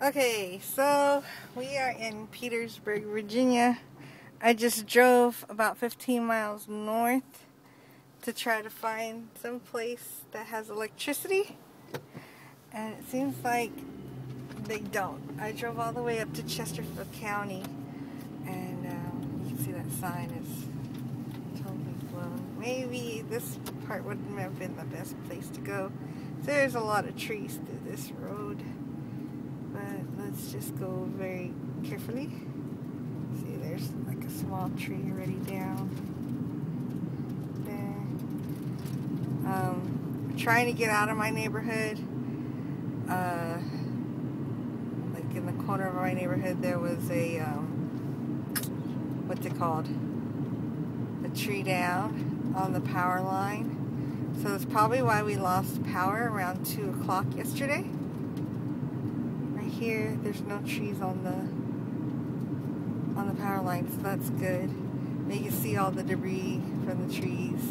Okay, so we are in Petersburg, Virginia. I just drove about 15 miles north to try to find some place that has electricity, and it seems like they don't. I drove all the way up to Chesterfield County, and you can see that sign is totally blown. Maybe this part wouldn't have been the best place to go. There's a lot of trees through this road. But let's just go very carefully. See, there's like a small tree already down there. Trying to get out of my neighborhood. Like in the corner of my neighborhood, there was a what's it called? A tree down on the power line. So that's probably why we lost power around 2 o'clock yesterday. Here, there's no trees on the power line, so that's good. And you can see all the debris from the trees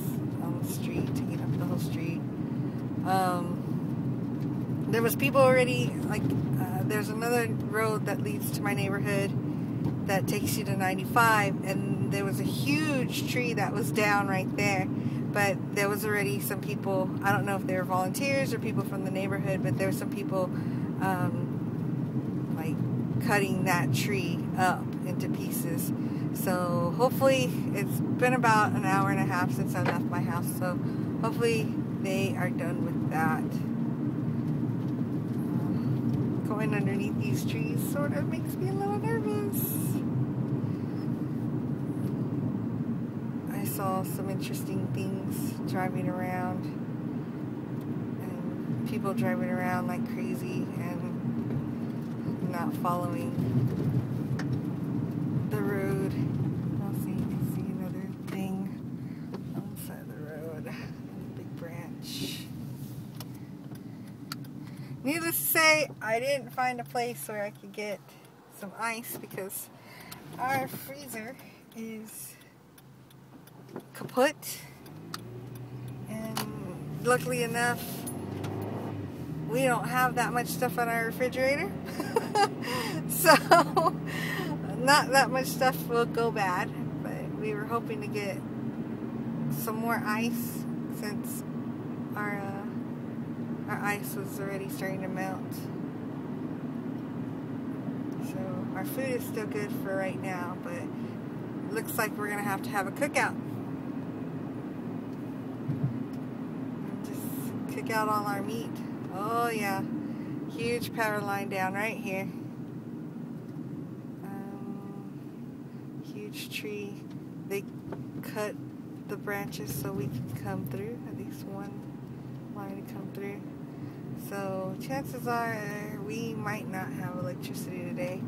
on the street, taking up the whole street. There was people already, like, there's another road that leads to my neighborhood that takes you to 95, and there was a huge tree that was down right there. But there was already some people, I don't know if they were volunteers or people from the neighborhood, but there were some people like cutting that tree up into pieces. So hopefully, it's been about an hour and a half since I left my house, so hopefully they are done with that. Going underneath these trees sort of makes me a little nervous. I saw some interesting things driving around, and people driving around like crazy and not following the road. I'll see, you can see another thing on the side of the road. A big branch. Needless to say, I didn't find a place where I could get some ice because our freezer is kaput, and luckily enough, we don't have that much stuff on our refrigerator. So, not that much stuff will go bad, but we were hoping to get some more ice since our ice was already starting to melt. So, our food is still good for right now, but it looks like we're going to have a cookout. And just cook out all our meat. Oh yeah, huge power line down right here. Huge tree. They cut the branches so we can come through. At least one line to come through. So chances are we might not have electricity today.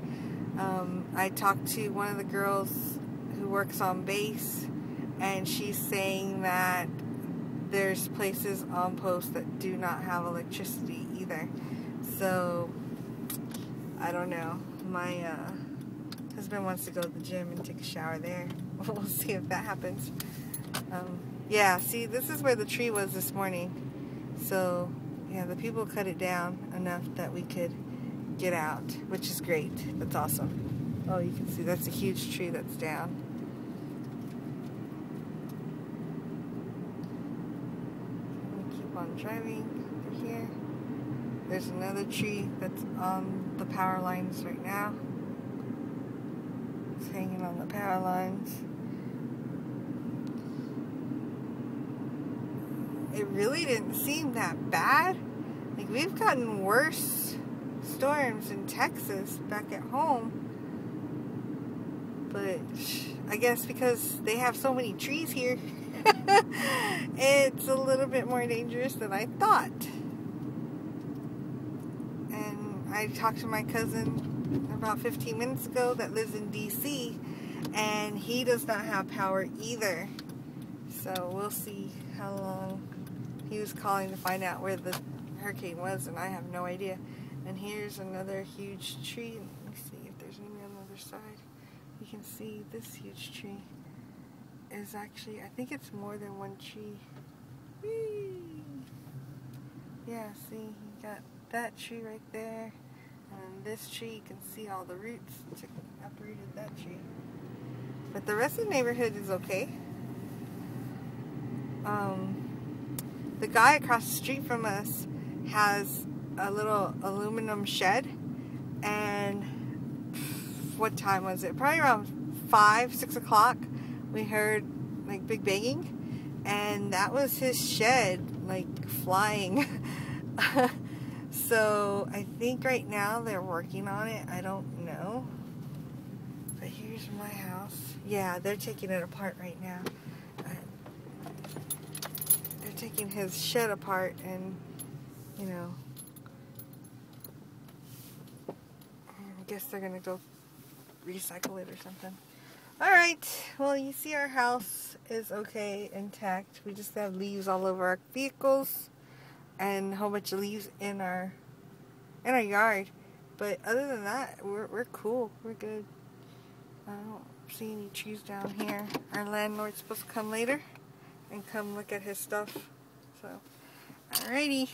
I talked to one of the girls who works on base, and she's saying that there's places on post that do not have electricity either. So, I don't know. My husband wants to go to the gym and take a shower there. We'll see if that happens. Yeah, see, this is where the tree was this morning. So, yeah, the people cut it down enough that we could get out, which is great. That's awesome. Oh, you can see that's a huge tree that's down. On driving through here. There's another tree that's on the power lines right now. It's hanging on the power lines. It really didn't seem that bad. Like, we've gotten worse storms in Texas back at home. But I guess because they have so many trees here, it's a little bit more dangerous than I thought. And I talked to my cousin about 15 minutes ago that lives in DC, and he does not have power either. So we'll see how long. He was calling to find out where the hurricane was, and I have no idea. And here's another huge tree. Let me see if there's any on the other side. You can see this huge tree is actually, I think it's more than one tree. Whee! Yeah, see, you got that tree right there, And this tree, you can see all the roots. It uprooted that tree. But the rest of the neighborhood is okay. The guy across the street from us has a little aluminum shed, and what time was it? Probably around 5, 6 o'clock. We heard like big banging, and that was his shed like flying. So I think right now they're working on it. I don't know. But here's my house. Yeah, they're taking it apart right now. They're taking his shed apart, and you know, I guess they're gonna go recycle it or something. Alright, well, you see our house is okay, intact. We just have leaves all over our vehicles and a whole bunch of leaves in our yard. But other than that, we're cool. We're good. I don't see any trees down here. Our landlord's supposed to come later and come look at his stuff. So, alrighty.